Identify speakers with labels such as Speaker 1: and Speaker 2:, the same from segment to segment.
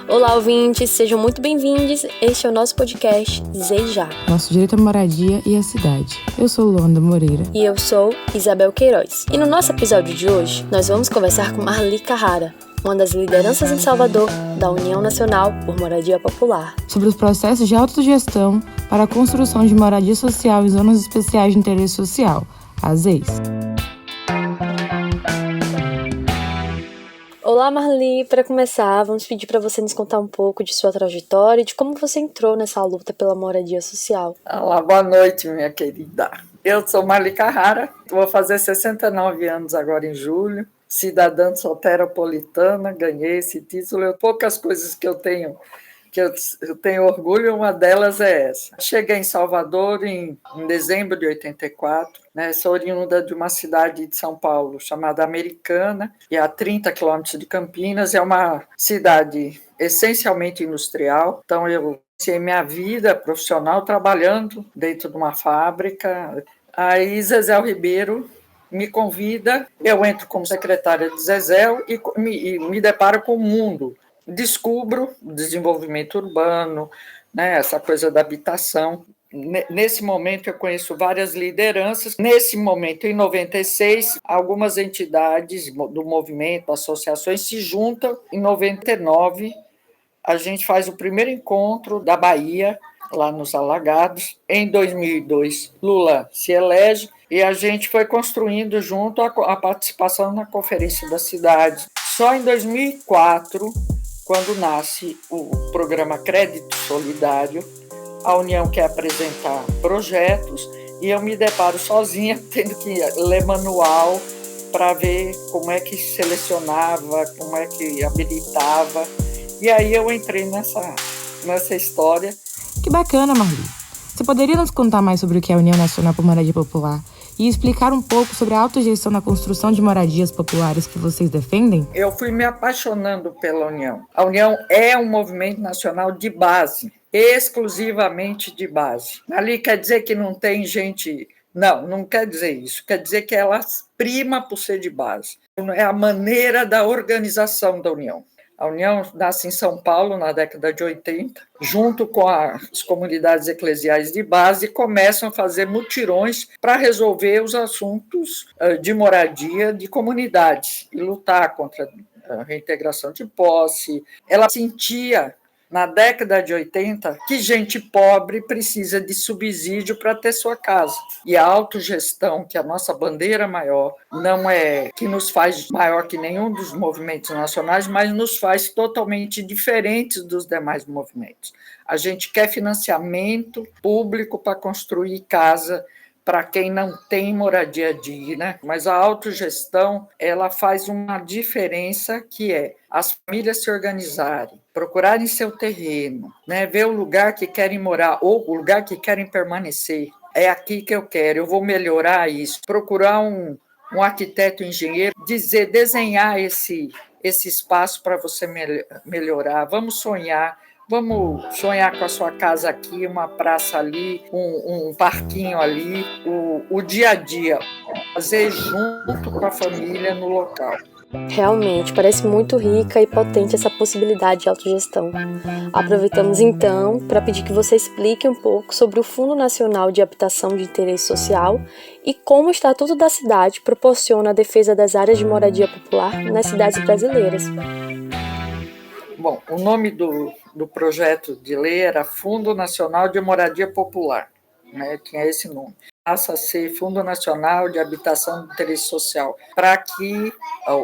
Speaker 1: Olá, ouvintes, sejam muito bem-vindos. Este é o nosso podcast Zeja.
Speaker 2: Nosso direito à moradia e à cidade. Eu sou Luanda Moreira.
Speaker 1: E eu sou Isabel Queiroz. E no nosso episódio de hoje, nós vamos conversar com Marli Carrara, uma das lideranças em Salvador da União Nacional por Moradia Popular,
Speaker 2: sobre os processos de autogestão para a construção de moradia social em zonas especiais de interesse social, as ZEIS.
Speaker 1: Olá, Marli. Para começar, vamos pedir para você nos contar um pouco de sua trajetória e de como você entrou nessa luta pela moradia social.
Speaker 3: Olá, boa noite, minha querida. Eu sou Marli Carrara, vou fazer 69 anos agora em julho, cidadã soteropolitana, ganhei esse título. Poucas coisas que eu tenho orgulho, uma delas é essa. Cheguei em Salvador em dezembro de 84, sou oriunda de uma cidade de São Paulo chamada Americana, e a 30 quilômetros de Campinas, é uma cidade essencialmente industrial, então eu iniciei minha vida profissional trabalhando dentro de uma fábrica. Aí Zezéu Ribeiro me convida, eu entro como secretária de Zezéu e me deparo com o mundo. Descubro o desenvolvimento urbano, essa coisa da habitação. Nesse momento, eu conheço várias lideranças. Nesse momento, em 96, algumas entidades do movimento, associações, se juntam. Em 99, a gente faz o primeiro encontro da Bahia, lá nos Alagados. Em 2002, Lula se elege e a gente foi construindo junto a participação na Conferência da Cidade. Só em 2004, quando nasce o programa Crédito Solidário, a União quer apresentar projetos e eu me deparo sozinha, tendo que ler manual para ver como é que selecionava, como é que habilitava. E aí eu entrei nessa história.
Speaker 2: Que bacana, Marli. Você poderia nos contar mais sobre o que é a União Nacional por Moradia Popular e explicar um pouco sobre a autogestão na construção de moradias populares que vocês defendem?
Speaker 3: Eu fui me apaixonando pela União. A União é um movimento nacional de base, exclusivamente de base. Ali quer dizer que não tem gente... Não quer dizer isso. Quer dizer que ela prima por ser de base. É a maneira da organização da União. A União nasce em São Paulo na década de 80, junto com as comunidades eclesiais de base, e começam a fazer mutirões para resolver os assuntos de moradia de comunidades e lutar contra a reintegração de posse. Ela sentia, na década de 80, que gente pobre precisa de subsídio para ter sua casa. E a autogestão, que é a nossa bandeira maior, não é que nos faz maior que nenhum dos movimentos nacionais, mas nos faz totalmente diferentes dos demais movimentos. A gente quer financiamento público para construir casa para quem não tem moradia digna, mas a autogestão, ela faz uma diferença, que é as famílias se organizarem, procurarem seu terreno, ver o lugar que querem morar ou o lugar que querem permanecer. É aqui que eu quero, eu vou melhorar isso. Procurar um arquiteto, engenheiro, desenhar esse espaço para você melhorar. Vamos sonhar com a sua casa aqui, uma praça ali, um parquinho ali, o dia a dia, fazer junto com a família no local.
Speaker 1: Realmente, parece muito rica e potente essa possibilidade de autogestão. Aproveitamos então para pedir que você explique um pouco sobre o Fundo Nacional de Habitação de Interesse Social e como o Estatuto da Cidade proporciona a defesa das áreas de moradia popular nas cidades brasileiras.
Speaker 3: Bom, o nome do projeto de lei era Fundo Nacional de Moradia Popular, tinha esse nome. Passa a ser Fundo Nacional de Habitação de Interesse Social, para que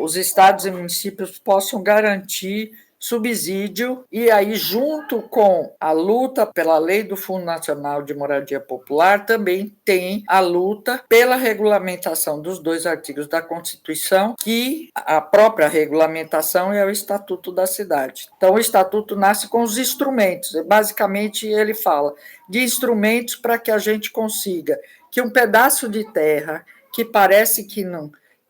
Speaker 3: os estados e municípios possam garantir subsídio, e aí, junto com a luta pela lei do Fundo Nacional de Moradia Popular, também tem a luta pela regulamentação dos 2 artigos da Constituição, que a própria regulamentação é o Estatuto da Cidade. Então, o Estatuto nasce com os instrumentos, basicamente ele fala de instrumentos para que a gente consiga que um pedaço de terra que parece que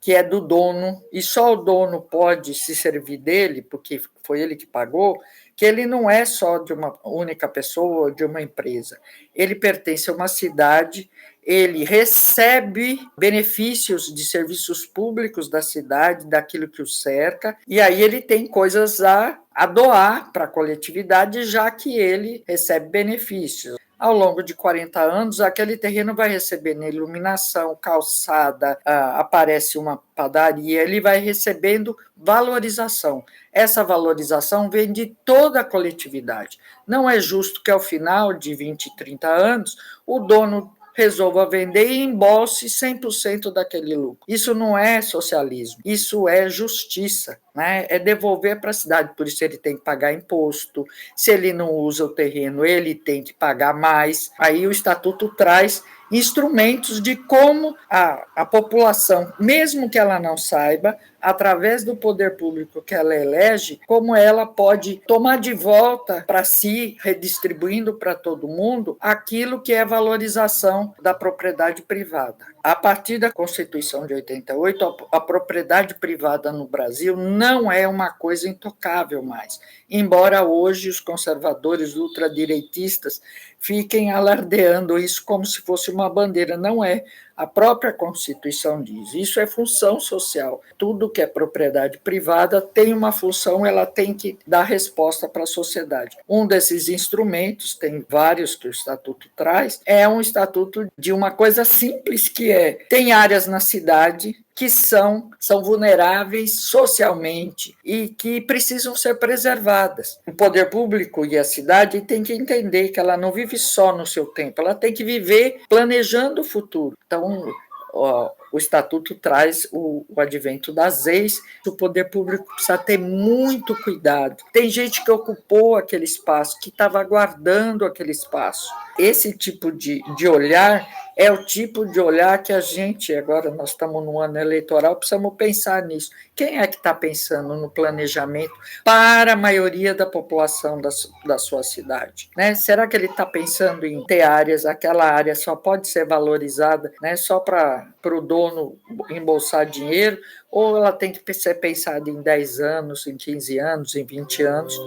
Speaker 3: que é do dono, e só o dono pode se servir dele, porque foi ele que pagou, que ele não é só de uma única pessoa ou de uma empresa. Ele pertence a uma cidade, ele recebe benefícios de serviços públicos da cidade, daquilo que o cerca, e aí ele tem coisas a doar para a coletividade, já que ele recebe benefícios. Ao longo de 40 anos, aquele terreno vai recebendo iluminação, calçada, aparece uma padaria, ele vai recebendo valorização. Essa valorização vem de toda a coletividade. Não é justo que, ao final de 20, 30 anos, o dono resolva vender e embolse 100% daquele lucro. Isso não é socialismo, isso é justiça, né? É devolver para a cidade, por isso ele tem que pagar imposto, se ele não usa o terreno, ele tem que pagar mais. Aí o Estatuto traz instrumentos de como a população, mesmo que ela não saiba, através do poder público que ela elege, como ela pode tomar de volta para si, redistribuindo para todo mundo, aquilo que é valorização da propriedade privada. A partir da Constituição de 88, a propriedade privada no Brasil não é uma coisa intocável mais, embora hoje os conservadores ultradireitistas fiquem alardeando isso como se fosse uma bandeira. Não é. A própria Constituição diz, isso é função social. Tudo que é propriedade privada tem uma função, ela tem que dar resposta para a sociedade. Um desses instrumentos, tem vários que o Estatuto traz, é um estatuto de uma coisa simples que tem áreas na cidade que são vulneráveis socialmente e que precisam ser preservadas. O poder público e a cidade têm que entender que ela não vive só no seu tempo, ela tem que viver planejando o futuro. Então, o Estatuto traz o advento das EIs, o poder público precisa ter muito cuidado. Tem gente que ocupou aquele espaço, que estava aguardando aquele espaço. Esse tipo de olhar é o tipo de olhar que a gente, agora nós estamos no ano eleitoral, precisamos pensar nisso. Quem é que está pensando no planejamento para a maioria da população da sua cidade? Né? Será que ele está pensando em ter áreas, aquela área só pode ser valorizada, né, só para o dono embolsar dinheiro, ou ela tem que ser pensada em 10 anos, em 15 anos, em 20 anos?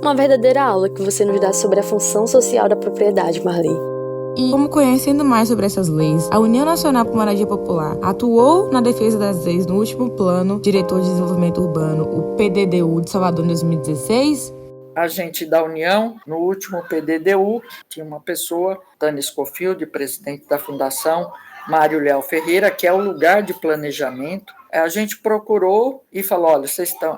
Speaker 1: Uma verdadeira aula que você nos dá sobre a função social da propriedade, Marli.
Speaker 2: E, como conhecendo mais sobre essas leis, a União Nacional por Moradia Popular atuou na defesa das leis no último Plano Diretor de Desenvolvimento Urbano, o PDDU de Salvador, em 2016?
Speaker 3: A gente da União, no último PDDU, tinha uma pessoa, Tânia Scofield, presidente da Fundação Mário Leal Ferreira, que é o lugar de planejamento. A gente procurou e falou, olha,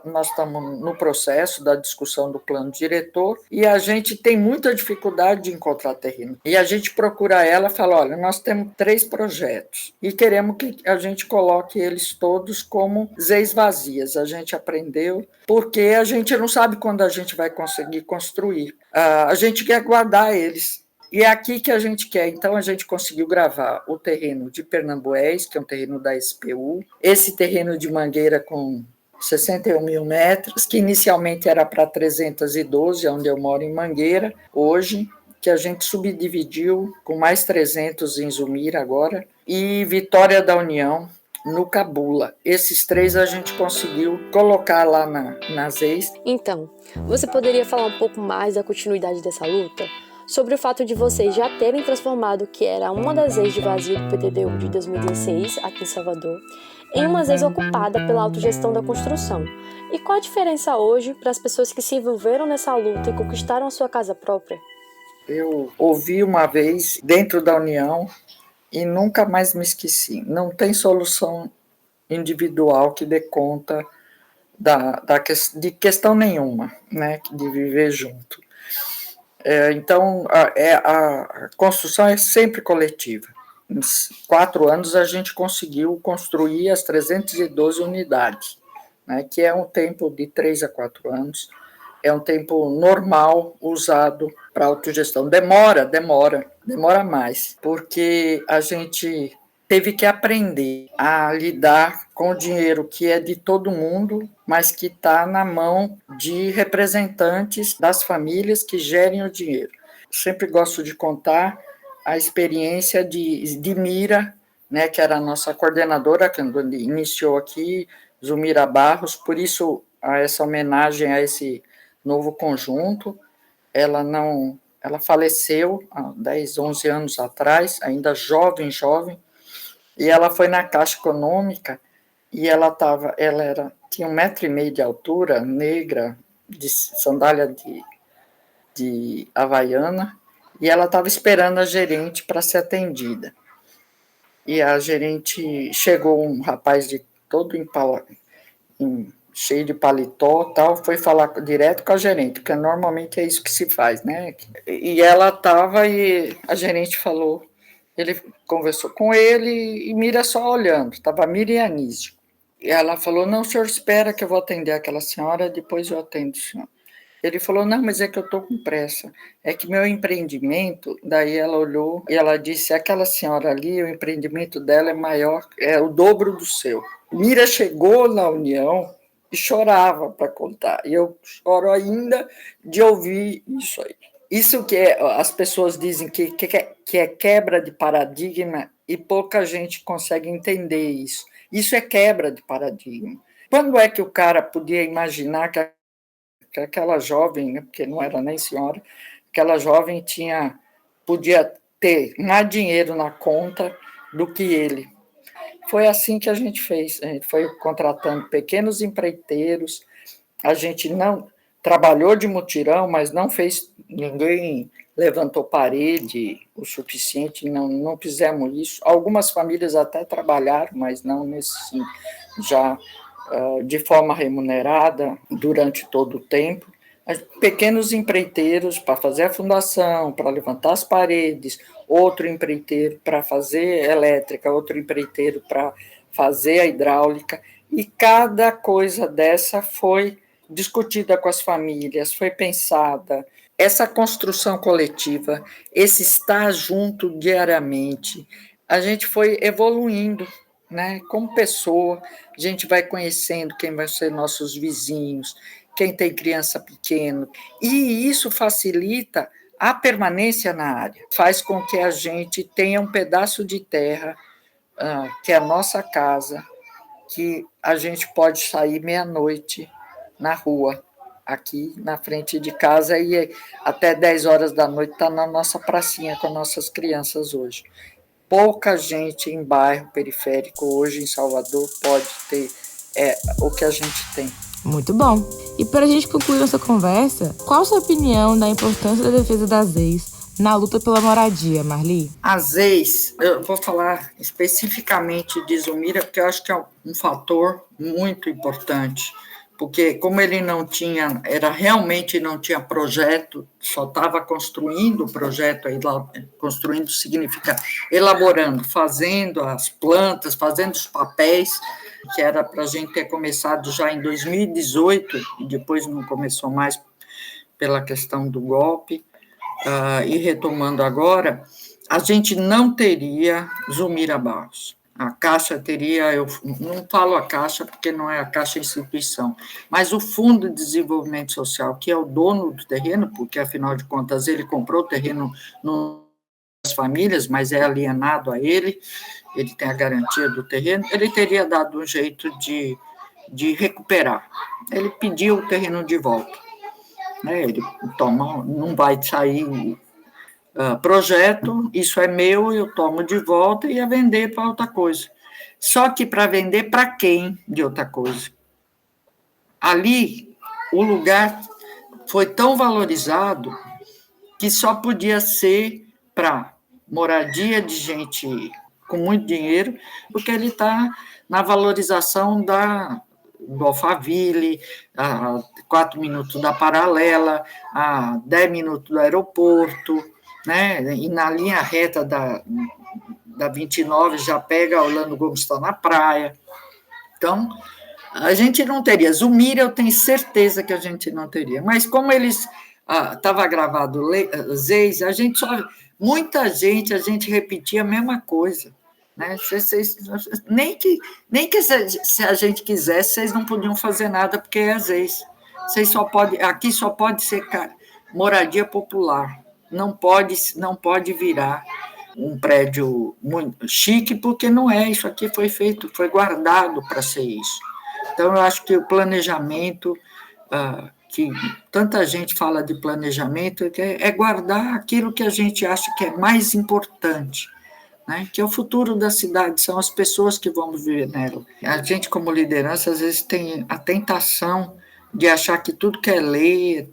Speaker 3: nós estamos no processo da discussão do plano diretor e a gente tem muita dificuldade de encontrar terreno. E a gente procura ela e fala, olha, nós temos 3 projetos e queremos que a gente coloque eles todos como ZEIs vazias. A gente aprendeu, porque a gente não sabe quando a gente vai conseguir construir. A gente quer guardar eles. E é aqui que a gente quer. Então, a gente conseguiu gravar o terreno de Pernambués, que é um terreno da SPU, esse terreno de Mangueira com 61 mil metros, que inicialmente era para 312, onde eu moro em Mangueira, hoje, que a gente subdividiu com mais 300 em Zumira agora, e Vitória da União, no Cabula. Esses 3 a gente conseguiu colocar lá nas EIs.
Speaker 1: Então, você poderia falar um pouco mais da continuidade dessa luta? Sobre o fato de vocês já terem transformado o que era uma das ex de vazio do PDDU de 2016, aqui em Salvador, em uma ex ocupada pela autogestão da construção. E qual a diferença hoje para as pessoas que se envolveram nessa luta e conquistaram a sua casa própria?
Speaker 3: Eu ouvi uma vez dentro da União e nunca mais me esqueci. Não tem solução individual que dê conta de questão nenhuma, né, de viver junto. Então, a construção é sempre coletiva. Em 4 anos, a gente conseguiu construir as 312 unidades, né, que é um tempo de 3 a 4 anos, é um tempo normal usado para autogestão. Demora mais, porque a gente teve que aprender a lidar com o dinheiro que é de todo mundo, mas que está na mão de representantes das famílias que gerem o dinheiro. Sempre gosto de contar a experiência de Mira, né, que era a nossa coordenadora, quando iniciou aqui, Zumira Barros, por isso essa homenagem a esse novo conjunto. Ela faleceu há 10, 11 anos atrás, ainda jovem, e ela foi na Caixa Econômica, e tinha 1,5 m de altura, negra, de sandália de havaiana, e ela estava esperando a gerente para ser atendida. E a gerente chegou, um rapaz cheio de paletó, tal, foi falar direto com a gerente, porque normalmente é isso que se faz, né? E ela estava, e a gerente falou, ele conversou com ele, e Mira só olhando, estava Mira e Anísio. E ela falou, não, o senhor espera que eu vou atender aquela senhora, depois eu atendo o senhor. Ele falou, não, mas é que eu estou com pressa, é que meu empreendimento, daí ela olhou e ela disse, aquela senhora ali, o empreendimento dela é maior, é o dobro do seu. Mira chegou na União e chorava para contar, e eu choro ainda de ouvir isso aí. Isso as pessoas dizem que é quebra de paradigma, e pouca gente consegue entender isso. Isso é quebra de paradigma. Quando é que o cara podia imaginar que aquela jovem, né, porque não era nem senhora, aquela jovem podia ter mais dinheiro na conta do que ele? Foi assim que a gente fez. A gente foi contratando pequenos empreiteiros, a gente não trabalhou de mutirão, mas não fez, ninguém levantou parede o suficiente, não fizemos isso. Algumas famílias até trabalharam, mas não já de forma remunerada durante todo o tempo. Pequenos empreiteiros para fazer a fundação, para levantar as paredes, outro empreiteiro para fazer elétrica, outro empreiteiro para fazer a hidráulica, e cada coisa dessa foi discutida com as famílias, foi pensada. Essa construção coletiva, esse estar junto diariamente, a gente foi evoluindo, né? Como pessoa, a gente vai conhecendo quem vai ser nossos vizinhos, quem tem criança pequena, e isso facilita a permanência na área, faz com que a gente tenha um pedaço de terra, que é a nossa casa, que a gente pode sair meia-noite na rua, aqui na frente de casa, e até 10 horas da noite está na nossa pracinha com nossas crianças hoje. Pouca gente em bairro periférico hoje em Salvador pode ter o que a gente tem.
Speaker 2: Muito bom. E para a gente concluir nossa conversa, qual a sua opinião da importância da defesa das ex na luta pela moradia, Marli?
Speaker 3: As ex, eu vou falar especificamente de Zumira, porque eu acho que é um fator muito importante, porque como ele realmente não tinha projeto, só estava construindo o projeto, construindo significa elaborando, fazendo as plantas, fazendo os papéis, que era para a gente ter começado já em 2018, e depois não começou mais pela questão do golpe, e retomando agora, a gente não teria Zumira Barros. A Caixa teria, eu não falo a Caixa porque não é a Caixa instituição, mas o Fundo de Desenvolvimento Social, que é o dono do terreno, porque, afinal de contas, ele comprou o terreno nas famílias, mas é alienado a ele tem a garantia do terreno, ele teria dado um jeito de recuperar. Ele pediu o terreno de volta. Né? Ele não vai sair projeto, isso é meu, eu tomo de volta e ia vender para outra coisa. Só que para vender para quem de outra coisa? Ali, o lugar foi tão valorizado que só podia ser para moradia de gente com muito dinheiro, porque ele está na valorização do Alphaville, a 4 minutos da Paralela, a 10 minutos do aeroporto, né? E na linha reta da 29 já pega Orlando Gomes está na praia. Então, a gente não teria. Zumira, eu tenho certeza que a gente não teria. Mas como eles estava gravado Zeis, muita gente, a gente repetia a mesma coisa. Né? Nem que se a gente quisesse, vocês não podiam fazer nada, porque é Zeis. Aqui só pode ser moradia popular. Não pode virar um prédio muito chique, porque não é, isso aqui foi feito, foi guardado para ser isso. Então, eu acho que o planejamento, que tanta gente fala de planejamento, é guardar aquilo que a gente acha que é mais importante, né? Que é o futuro da cidade, são as pessoas que vão viver nela. A gente, como liderança, às vezes tem a tentação de achar que tudo que é lei,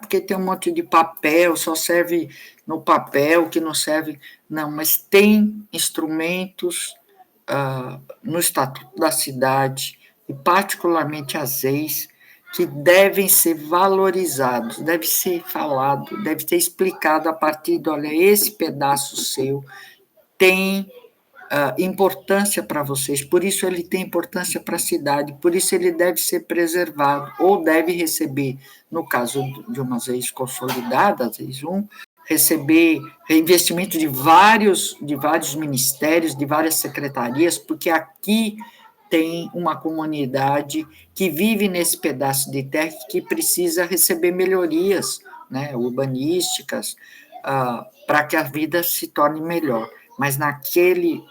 Speaker 3: porque tem um monte de papel, só serve no papel, que não serve. Não, mas tem instrumentos no Estatuto da Cidade, e particularmente as leis, que devem ser valorizados, deve ser falado, deve ser explicado a partir de, olha, esse pedaço seu tem importância para vocês, por isso ele tem importância para a cidade, por isso ele deve ser preservado, ou deve receber, no caso de umas leis consolidadas, leis 1, receber investimento de vários ministérios, de várias secretarias, porque aqui tem uma comunidade que vive nesse pedaço de terra que precisa receber melhorias, né, urbanísticas, para que a vida se torne melhor. Mas naquele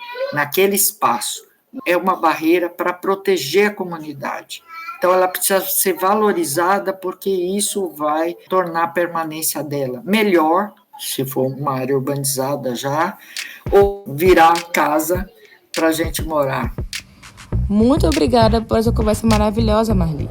Speaker 3: espaço é uma barreira para proteger a comunidade. Então, ela precisa ser valorizada, porque isso vai tornar a permanência dela melhor, se for uma área urbanizada já, ou virar casa para a gente morar.
Speaker 2: Muito obrigada por essa conversa maravilhosa, Marli,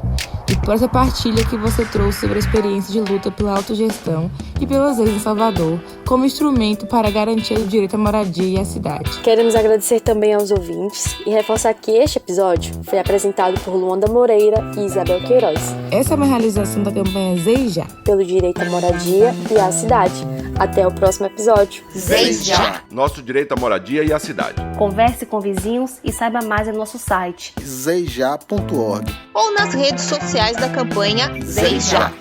Speaker 2: e por essa partilha que você trouxe sobre a experiência de luta pela autogestão e pelas leis em Salvador como instrumento para garantir o direito à moradia e à cidade.
Speaker 1: Queremos agradecer também aos ouvintes e reforçar que este episódio foi apresentado por Luanda Moreira e Isabel Queiroz.
Speaker 2: Essa é uma realização da campanha ZEI Já,
Speaker 1: pelo direito à moradia e à cidade. Até o próximo episódio.
Speaker 4: ZEI Já, nosso direito à moradia e à cidade.
Speaker 5: Converse com vizinhos e saiba mais em nosso site
Speaker 6: zeija.org
Speaker 7: ou nas redes sociais da campanha ZEI Já.